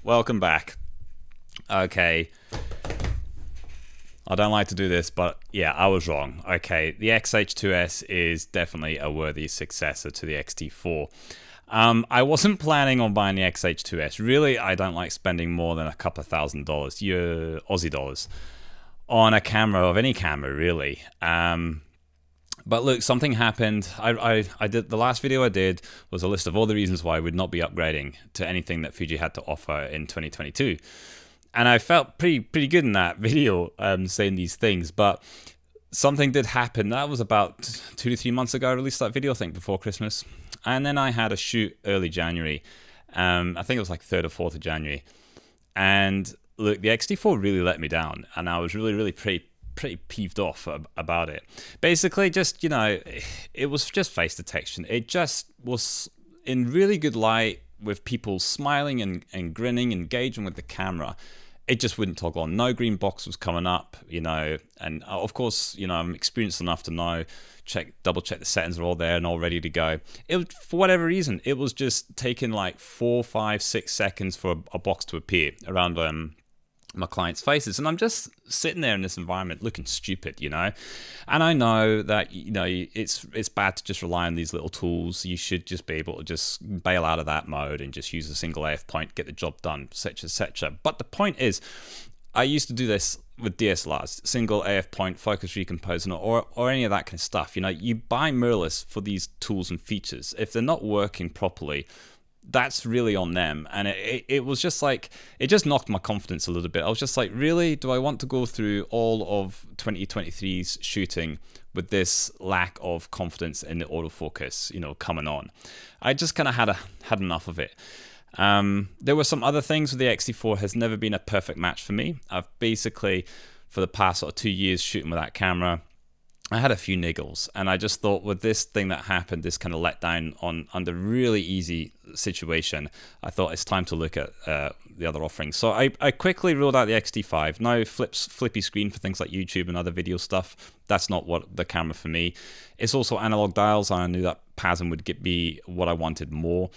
welcome back. Okay, I don't like to do this, but yeah, I was wrong. Okay, the XH2S is definitely a worthy successor to the XT4. I wasn't planning on buying the XH2S. Really, I don't like spending more than a couple of $1,000, Aussie dollars, on a camera of any camera, really. But look, something happened. I did the last video I did was a list of all the reasons why I would not be upgrading to anything that Fuji had to offer in 2022, and I felt pretty good in that video saying these things. But something did happen. That was about 2 to 3 months ago. I released that video, I think, before Christmas, and then I had a shoot early January. I think it was like 3rd or 4th of January, and look, the XT4 really let me down, and I was really pretty peeved off about it. Basically, just, it was just face detection. It just was in really good light with people smiling and grinning, engaging with the camera. It just wouldn't toggle on. No green box was coming up, and of course, I'm experienced enough to know, double check the settings are all there and all ready to go. It, for whatever reason, it was just taking like 4, 5, 6 seconds for a box to appear around my clients' faces, and I'm just sitting there in this environment looking stupid, and I know that it's bad to just rely on these little tools. You should just be able to just bail out of that mode and just use a single AF point, get the job done, etc. But the point is, I used to do this with DSLRs, single AF point, focus recomposing, or any of that kind of stuff. You buy mirrorless for these tools and features. If they're not working properly, that's really on them. And it was just like, it just knocked my confidence a little bit. I was just like, really, do I want to go through all of 2023's shooting with this lack of confidence in the autofocus, coming on? I just kind of had enough of it. There were some other things with the XT4. Has never been a perfect match for me. I've basically, for the past sort of 2 years shooting with that camera, I had a few niggles, and I just thought, with this thing that happened, this kind of letdown on the really easy situation, I thought it's time to look at the other offerings. So I quickly ruled out the XT5. No flippy screen for things like YouTube and other video stuff. That's not what the camera for me. It's also analog dials, and I knew that PASM would be what I wanted more.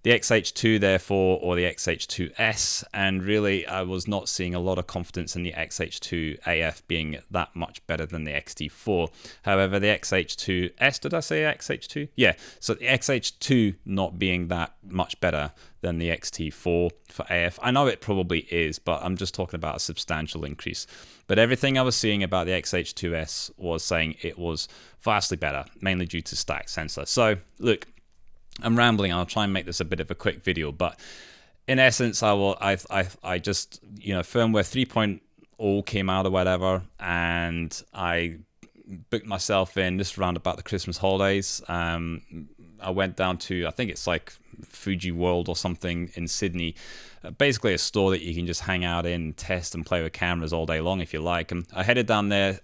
The XH2, therefore, or the XH2S, and really I was not seeing a lot of confidence in the XH2 AF being that much better than the XT4. However, the XH2S, did I say XH2? Yeah, so the XH2 not being that much better than the XT4 for AF. I know it probably is, but I'm just talking about a substantial increase. But everything I was seeing about the XH2S was saying it was vastly better, mainly due to stack sensor. So, look, I'm rambling. I'll try and make this a bit of a quick video, but in essence, I just, firmware 3.0 came out or whatever, and I booked myself in just around about the Christmas holidays. I went down to, I think it's like Fuji World or something in Sydney, basically a store that you can just hang out in, test and play with cameras all day long if you like. And I headed down there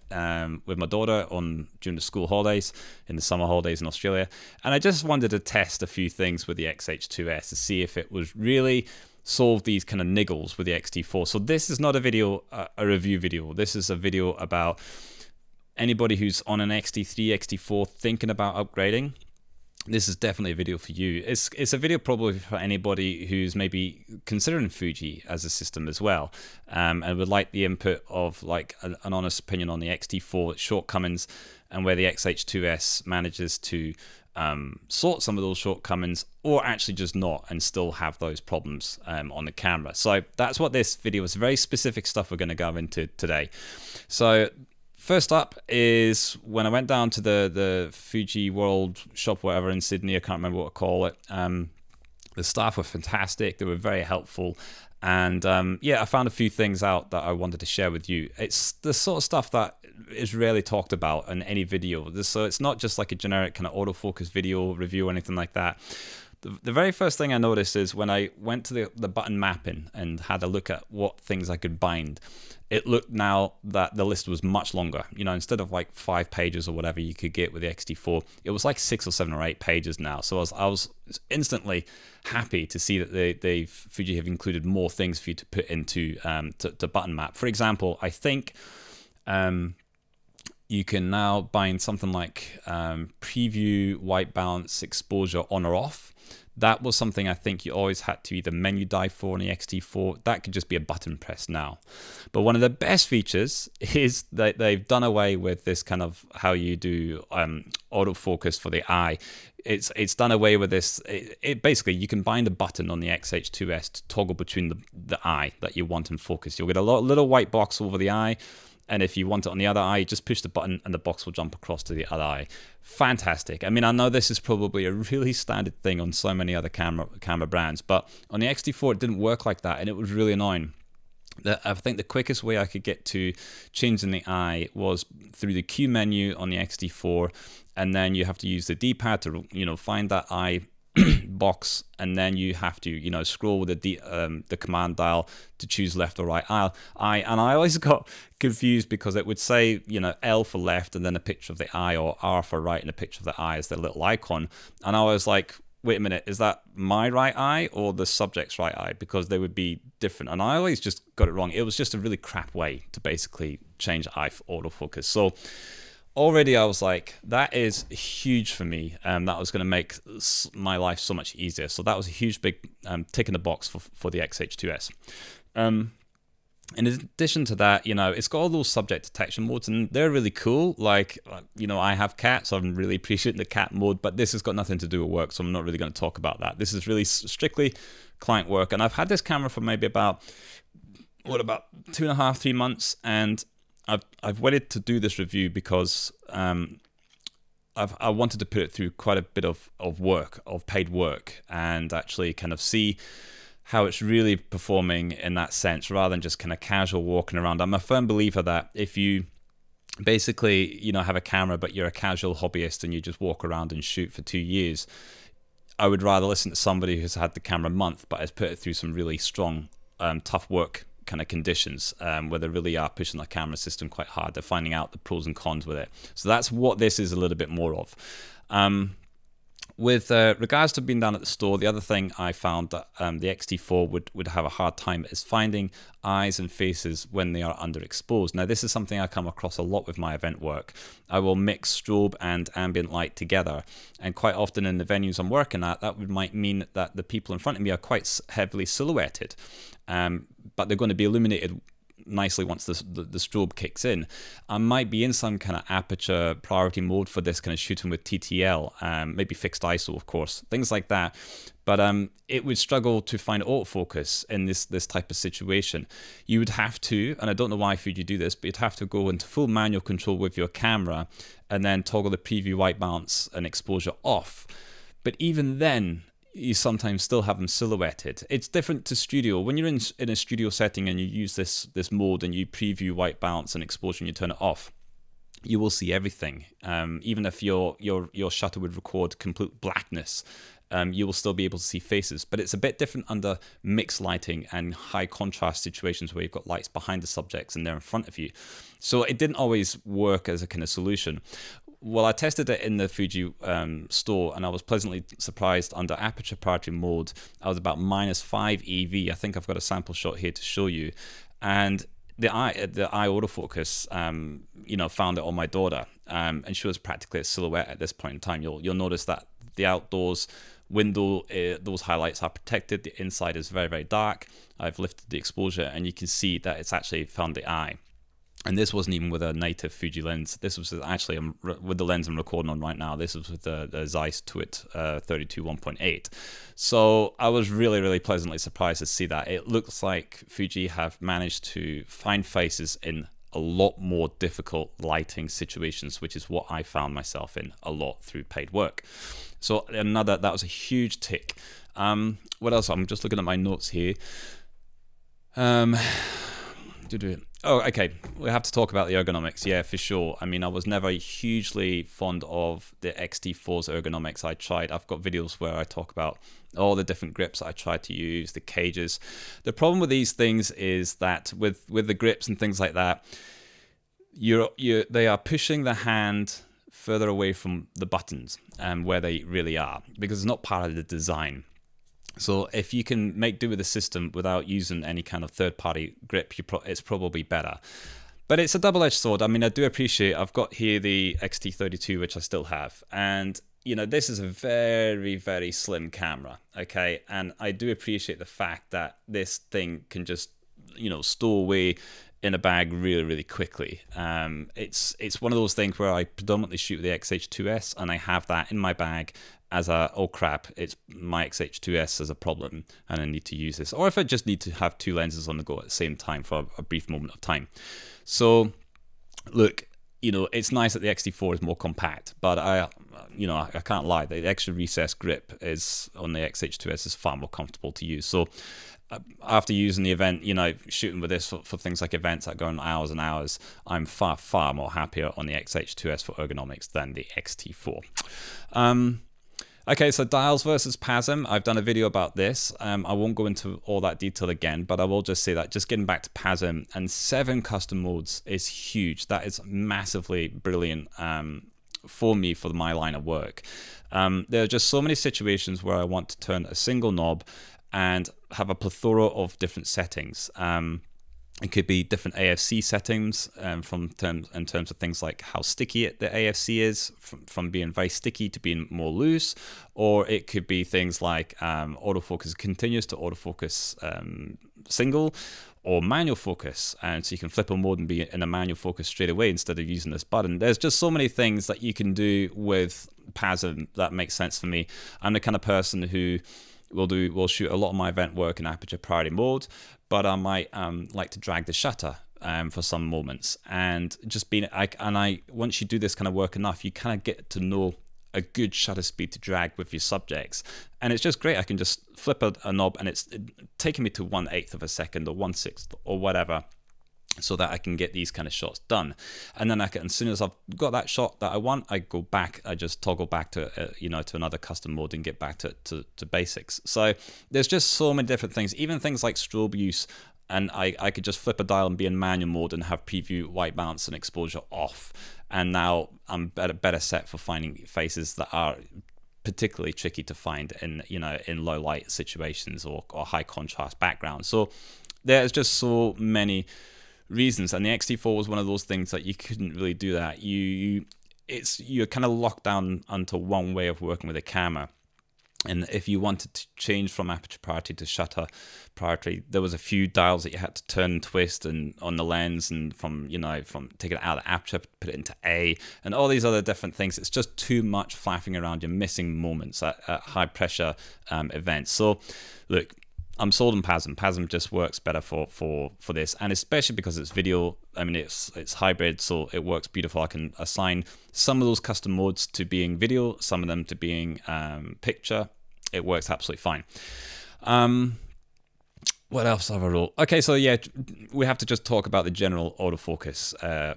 with my daughter during the school holidays, in the summer holidays in Australia, and I just wanted to test a few things with the XH2S to see if it was really solve these kind of niggles with the XT4. So this is not a video, a review video. This is a video about anybody who's on an XT3, XT4 thinking about upgrading. This is definitely a video for you. It's a video probably for anybody who's maybe considering Fuji as a system as well, and would like the input of like an honest opinion on the XT4, its shortcomings, and where the XH2S manages to sort some of those shortcomings, or actually just not and still have those problems on the camera. So that's what this video is. Very specific stuff we're going to go into today. So first up is when I went down to the Fuji World shop, whatever, in Sydney. I can't remember what to call it. The staff were fantastic. They were very helpful. And yeah, I found a few things out that I wanted to share with you. It's the sort of stuff that is rarely talked about in any video. So it's not just like a generic kind of autofocus video review or anything like that. The very first thing I noticed is when I went to the button mapping and had a look at what things I could bind, it looked now that the list was much longer. Instead of like 5 pages or whatever you could get with the XT4, it was like 6 or 7 or 8 pages now. So I was instantly happy to see that Fuji have included more things for you to put into to button map. For example, I think you can now bind something like preview white balance exposure on or off. That was something I think you always had to either menu dive for on the X-T4. That could just be a button press now. But one of the best features is that they've done away with this kind of how you do autofocus for the eye. It's done away with this. It basically, you can bind a button on the XH2S to toggle between the eye that you want in focus. You'll get a little white box over the eye, and if you want it on the other eye, you just push the button and the box will jump across to the other eye. Fantastic. I mean, I know this is probably a really standard thing on so many other camera brands, but on the X-T4 it didn't work like that, and it was really annoying. I think the quickest way I could get to changing the eye was through the Q menu on the X-T4, and then you have to use the D-pad to find that eye box, and then you have to scroll with the command dial to choose left or right eye. And I always got confused because it would say L for left and then a picture of the eye, or R for right and a picture of the eye as the little icon, and I was like, wait a minute, is that my right eye or the subject's right eye? Because they would be different, and I always just got it wrong. It was just a really crap way to basically change eye autofocus. So already I was like, that is huge for me, and that was going to make my life so much easier. So that was a huge big tick in the box for the XH2S. In addition to that, it's got all those subject detection modes, and they're really cool. Like, I have cats, so I'm really appreciating the cat mode, but this has got nothing to do with work, so I'm not really going to talk about that. This is really strictly client work, and I've had this camera for maybe about 2.5, 3 months, and I've waited to do this review because I wanted to put it through quite a bit of paid work, and actually kind of see how it's really performing in that sense, rather than just kind of casual walking around. I'm a firm believer that if you basically, have a camera, but you're a casual hobbyist and you just walk around and shoot for 2 years, I would rather listen to somebody who's had the camera a month, but has put it through some really strong, tough work kind of conditions, where they really are pushing the camera system quite hard. They're finding out the pros and cons with it. So that's what this is a little bit more of. With regards to being down at the store, the other thing I found that the X-T4 would have a hard time is finding eyes and faces when they are underexposed. Now, this is something I come across a lot with my event work. I will mix strobe and ambient light together, and quite often in the venues I'm working at, that might mean that the people in front of me are quite heavily silhouetted, but they're going to be illuminated nicely once the strobe kicks in. I might be in some kind of aperture priority mode for this kind of shooting with TTL, maybe fixed ISO, of course, things like that. But it would struggle to find autofocus in this type of situation. You would have to, and I don't know why Fuji do this, but you'd have to go into full manual control with your camera and then toggle the preview white balance and exposure off. But even then, you sometimes still have them silhouetted. It's different to studio. When you're in a studio setting and you use this mode and you preview white balance and exposure and you turn it off, you will see everything. Even if your shutter would record complete blackness, you will still be able to see faces. But it's a bit different under mixed lighting and high contrast situations where you've got lights behind the subjects and they're in front of you. So it didn't always work as a kind of solution. Well, I tested it in the Fuji store, and I was pleasantly surprised. Under aperture priority mode, I was about -5 EV. I think I've got a sample shot here to show you. And the eye autofocus, found it on my daughter, and she was practically a silhouette at this point in time. You'll notice that the outdoors window, those highlights are protected. The inside is very, very dark. I've lifted the exposure, and you can see that it's actually found the eye. And this wasn't even with a native Fuji lens. This was actually with the lens I'm recording on right now. This was with the Zeiss Twit 32 1.8. So I was really, really pleasantly surprised to see that. It looks like Fuji have managed to find faces in a lot more difficult lighting situations, which is what I found myself in a lot through paid work. So that was a huge tick. What else? I'm just looking at my notes here. Oh, okay. We have to talk about the ergonomics. Yeah, for sure. I mean, I was never hugely fond of the X-T4's ergonomics. I've got videos where I talk about all the different grips I tried to use, the cages. The problem with these things is that with the grips and things like that, they are pushing the hand further away from the buttons where they really are, because it's not part of the design. So if you can make do with the system without using any kind of third-party grip, it's probably better. But it's a double-edged sword. I mean, I do appreciate, I've got here the XT32, which I still have, and you know, this is a very, very slim camera, okay? And I do appreciate the fact that this thing can just, you know, stow away in a bag really, really quickly. It's one of those things where I predominantly shoot with the XH2S, and I have that in my bag as a, oh crap, it's my XH2S as a problem, and I need to use this. Or if I just need to have two lenses on the go at the same time for a brief moment of time. So, look, you know, it's nice that the X-T4 is more compact, but I can't lie. The extra recessed grip is on the XH2S is far more comfortable to use. So after using the event, you know, shooting with this for things like events that go on hours and hours, I'm far, far more happier on the XH2S for ergonomics than the X-T4. Okay, so dials versus PASM. I've done a video about this. I won't go into all that detail again, but I will just say that just getting back to PASM and 7 custom modes is huge. That is massively brilliant for me for my line of work. There are just so many situations where I want to turn a single knob and have a plethora of different settings. It could be different AFC settings in terms of things like how sticky the AFC is, from being very sticky to being more loose, or it could be things like autofocus continuous to autofocus single, or manual focus, and so you can flip a mode and be in a manual focus straight away instead of using this button. There's just so many things that you can do with PASM that makes sense for me. I'm the kind of person who will shoot a lot of my event work in aperture priority mode, but I might like to drag the shutter for some moments, and just being once you do this kind of work enough, you kind of get to know a good shutter speed to drag with your subjects, and it's just great. I can just flip a knob and it's taking me to 1/8 of a second or 1/6 or whatever, so that I can get these kind of shots done. And then as soon as I've got that shot that I want, I go back, I just toggle back to to another custom mode and get back to basics. So there's just so many different things, even things like strobe use, and I could just flip a dial and be in manual mode and have preview, white balance and exposure off, and now I'm better set for finding faces that are particularly tricky to find in low light situations or high contrast backgrounds. So there's just so many reasons, and the X-T4 was one of those things that you couldn't really do that. You're kind of locked down onto one way of working with a camera, and if you wanted to change from aperture priority to shutter priority, there was a few dials that you had to turn and twist and on the lens, and from taking it out of the aperture, put it into A, and all these other different things. It's just too much flapping around. You're missing moments at high pressure events. So look, I'm sold on PASM. PASM just works better for this, and especially because it's video. I mean, it's hybrid, so it works beautiful. I can assign some of those custom modes to being video, some of them to being picture. It works absolutely fine. What else have I rolled? Okay, so yeah, we have to just talk about the general autofocus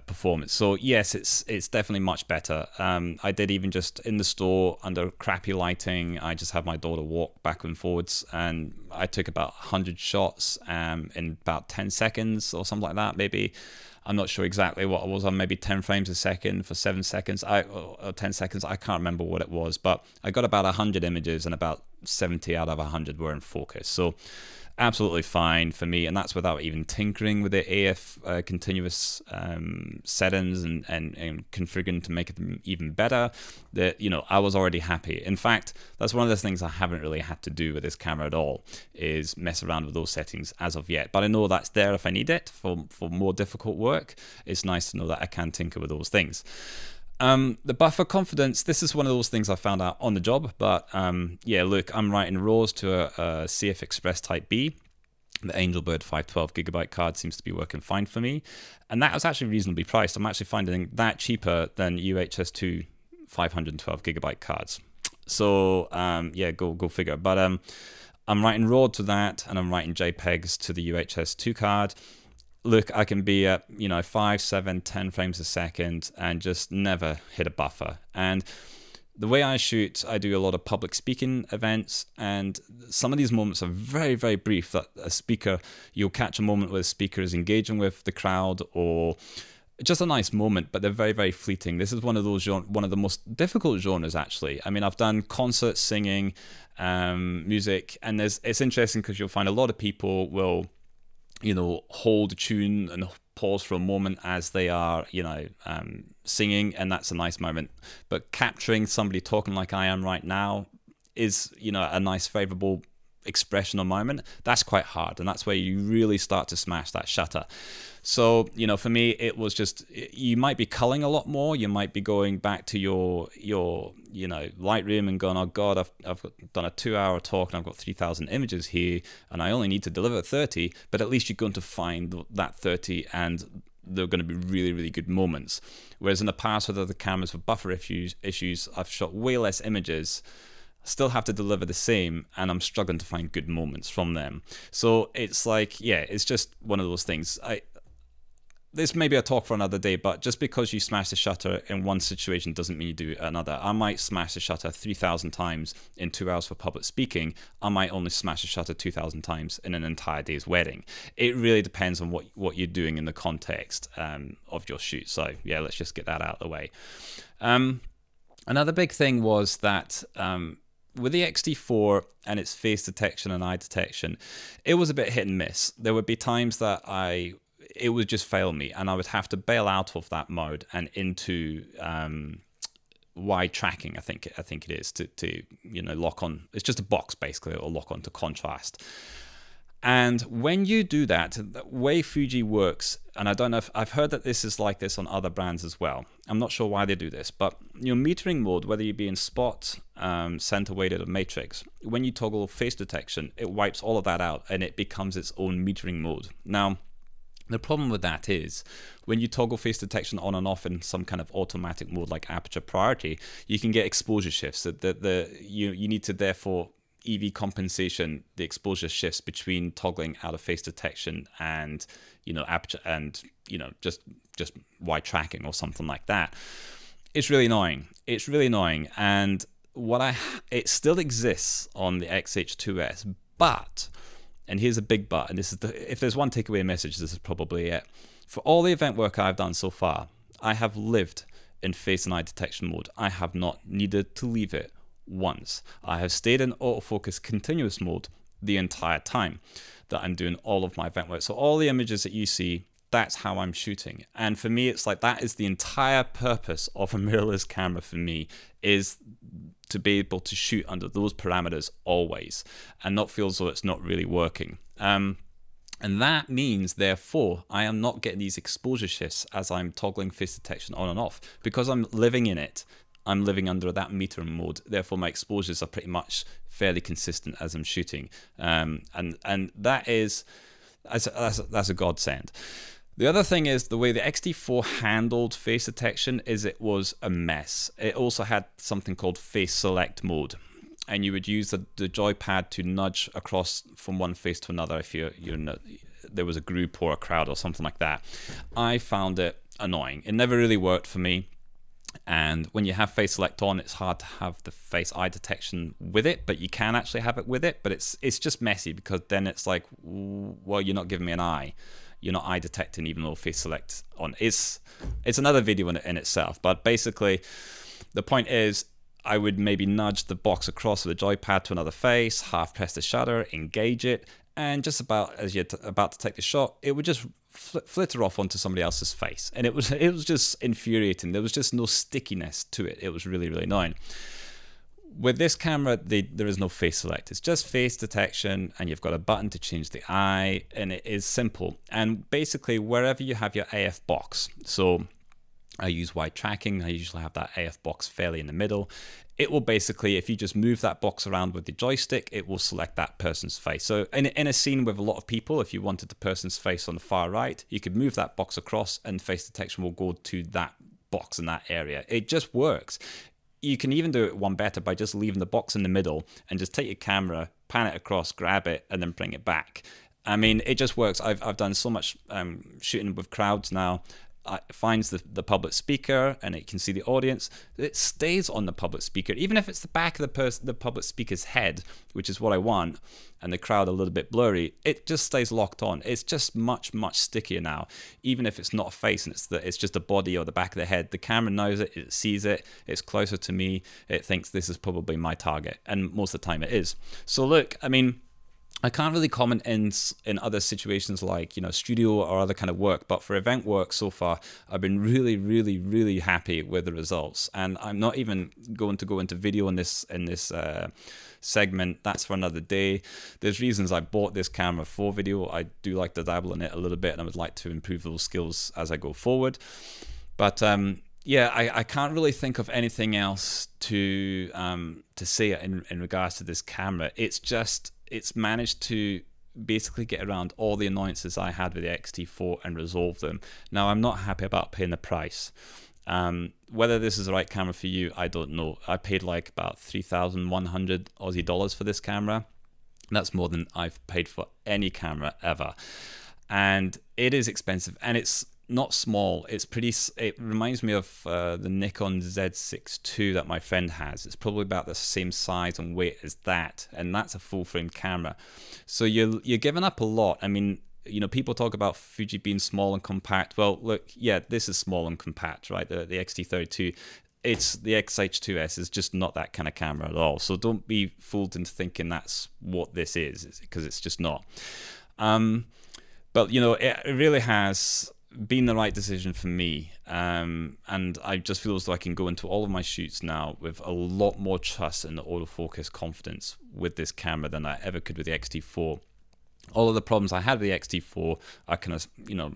performance. So yes, it's definitely much better. I did even just in the store under crappy lighting, I just had my daughter walk back and forwards, and I took about 100 shots in about 10 seconds or something like that, maybe. I'm not sure exactly what it was on, maybe 10 frames a second for 7 seconds, or 10 seconds. I can't remember what it was, but I got about 100 images, and about 70 out of 100 were in focus. So absolutely fine for me, and that's without even tinkering with the AF continuous settings and configuring to make it even better. I was already happy. In fact, that's one of the things I haven't really had to do with this camera at all, is mess around with those settings as of yet. But I know that's there if I need it for more difficult work. It's nice to know that I can tinker with those things. The buffer confidence, this is one of those things I found out on the job, but yeah, look, I'm writing RAWs to a CF Express Type B. The Angelbird 512GB card seems to be working fine for me, and that was actually reasonably priced. I'm actually finding that cheaper than UHS2 512GB cards. So yeah, go figure. But I'm writing RAW to that, and I'm writing JPEGs to the UHS2 card. Look, I can be at 5, 7, 10 frames a second and just never hit a buffer. And the way I shoot, I do a lot of public speaking events, and some of these moments are very, very brief. That you'll catch a moment where the speaker is engaging with the crowd, or just a nice moment, but they're very, very fleeting. This is one of the most difficult genres, actually. I mean, I've done concert singing, music, and it's interesting because you'll find a lot of people will hold a tune and pause for a moment as they are, singing, and that's a nice moment. But capturing somebody talking like I am right now is, a nice favorable expression or moment. That's quite hard, and that's where you really start to smash that shutter. So, for me, it was just, you might be culling a lot more. You might be going back to your Lightroom and going, oh God, I've done a 2-hour talk and I've got 3,000 images here and I only need to deliver 30, but at least you're going to find that 30 and they're going to be really, really good moments. Whereas in the past with other cameras with buffer issues, I've shot way less images, still have to deliver the same, and I'm struggling to find good moments from them. So it's like, yeah, it's just one of those things. This may be a talk for another day, but just because you smash the shutter in one situation doesn't mean you do another. I might smash the shutter 3,000 times in 2 hours for public speaking. I might only smash the shutter 2,000 times in an entire day's wedding. It really depends on what you're doing in the context of your shoot. So yeah, let's just get that out of the way. Another big thing was that with the X-T4 and its face detection and eye detection, it was a bit hit and miss. There would be times that it would just fail me, and I would have to bail out of that mode and into wide tracking. I think it is to lock on. It's just a box basically, or lock on to contrast. And when you do that, the way Fuji works, and I don't know if I've heard that this is like this on other brands as well. I'm not sure why they do this, but your metering mode, whether you be in spot, center weighted, or matrix, when you toggle face detection, it wipes all of that out and it becomes its own metering mode. Now, the problem with that is when you toggle face detection on and off in some kind of automatic mode like aperture priority, you can get exposure shifts. You need to therefore EV compensation the exposure shifts between toggling out of face detection and aperture and just wide tracking or something like that. It's really annoying. It's really annoying, and it still exists on the XH2S, but. And here's a big but, and this is if there's one takeaway message, this is probably it. For all the event work I've done so far, I have lived in face and eye detection mode. I have not needed to leave it once. I have stayed in autofocus continuous mode the entire time that I'm doing all of my event work. So all the images that you see, that's how I'm shooting. And for me, it's like that is the entire purpose of a mirrorless camera for me, is to be able to shoot under those parameters always and not feel as though it's not really working. And that means, therefore, I am not getting these exposure shifts as I'm toggling face detection on and off. Because I'm living in it, I'm living under that metering mode. Therefore, my exposures are pretty much fairly consistent as I'm shooting. And that is, that's a godsend. The other thing is the way the X-T4 handled face detection is it was a mess. It also had something called face select mode, and you would use the joypad to nudge across from one face to another if there was a group or a crowd or something like that. I found it annoying. It never really worked for me. And when you have face select on, it's hard to have the face eye detection with it, but you can actually have it with it. But it's just messy, because then it's like, well, you're not giving me an eye. You're not eye detecting even though face select on. It's another video in itself, but basically the point is I would maybe nudge the box across with the joypad to another face, half press the shutter, engage it, and just about as you're about to take the shot, it would just flitter off onto somebody else's face. And it was just infuriating. There was just no stickiness to it. It was really, really annoying. With this camera, there is no face select. It's just face detection, and you've got a button to change the eye, and it is simple. And basically, wherever you have your AF box, so I use wide tracking, I usually have that AF box fairly in the middle. It will basically, if you just move that box around with the joystick, it will select that person's face. So in a scene with a lot of people, if you wanted the person's face on the far right, you could move that box across and face detection will go to that box in that area. It just works. You can even do it one better by just leaving the box in the middle and just take your camera, pan it across, grab it, and then bring it back. I mean, it just works. I've done so much shooting with crowds now. It finds the public speaker and it can see the audience. It stays on the public speaker, even if it's the back of the public speaker's head, which is what I want, and the crowd a little bit blurry. It just stays locked on. It's just much stickier now, even if it's not a face and it's just a body or the back of the head. The camera knows it. It sees it. It's closer to me. It thinks this is probably my target, and most of the time it is. So look, I mean, I can't really comment in other situations like, you know, studio or other kind of work, but for event work so far, I've been really, really, really happy with the results. And I'm not even going to go into video in this segment. That's for another day. There's reasons I bought this camera for video. I do like to dabble in it a little bit, and I would like to improve those skills as I go forward. But yeah, I can't really think of anything else to say in regards to this camera. It's managed to basically get around all the annoyances I had with the X-T4 and resolve them. Now, I'm not happy about paying the price. Whether this is the right camera for you, I don't know. I paid like about 3,100 Aussie dollars for this camera. That's more than I've paid for any camera ever. And it is expensive, and it's not small. It's pretty. It reminds me of the Nikon Z6 II that my friend has. It's probably about the same size and weight as that, and that's a full frame camera. So you're giving up a lot. I mean, you know, people talk about Fuji being small and compact. Well, look, yeah, this is small and compact, right? The X-T32. It's the XH2S is just not that kind of camera at all. So don't be fooled into thinking that's what this is, because it's just not. But you know, it really has been the right decision for me, and I just feel as though I can go into all of my shoots now with a lot more trust and autofocus confidence with this camera than I ever could with the X-T4. All of the problems I had with the X-T4, I kind of, you know,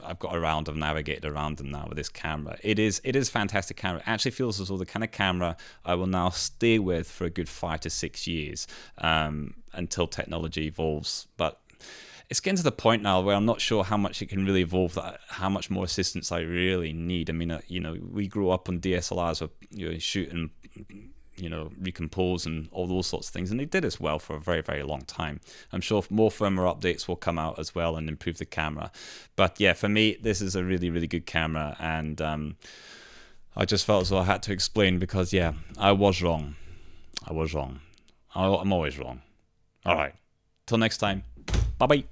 I've got around, I've navigated around them now with this camera. It is fantastic camera. It actually feels as though the kind of camera I will now stay with for a good 5 to 6 years until technology evolves. But it's getting to the point now where I'm not sure how much it can really evolve, how much more assistance I really need. I mean, you know, we grew up on DSLRs where you shoot and, you know, recompose and all those sorts of things, and they did as well for a very, very long time. I'm sure more firmware updates will come out as well and improve the camera. But yeah, for me, this is a really, really good camera, and I just felt as though I had to explain because, yeah, I was wrong. I was wrong. I'm always wrong. All right. Till next time. Bye-bye.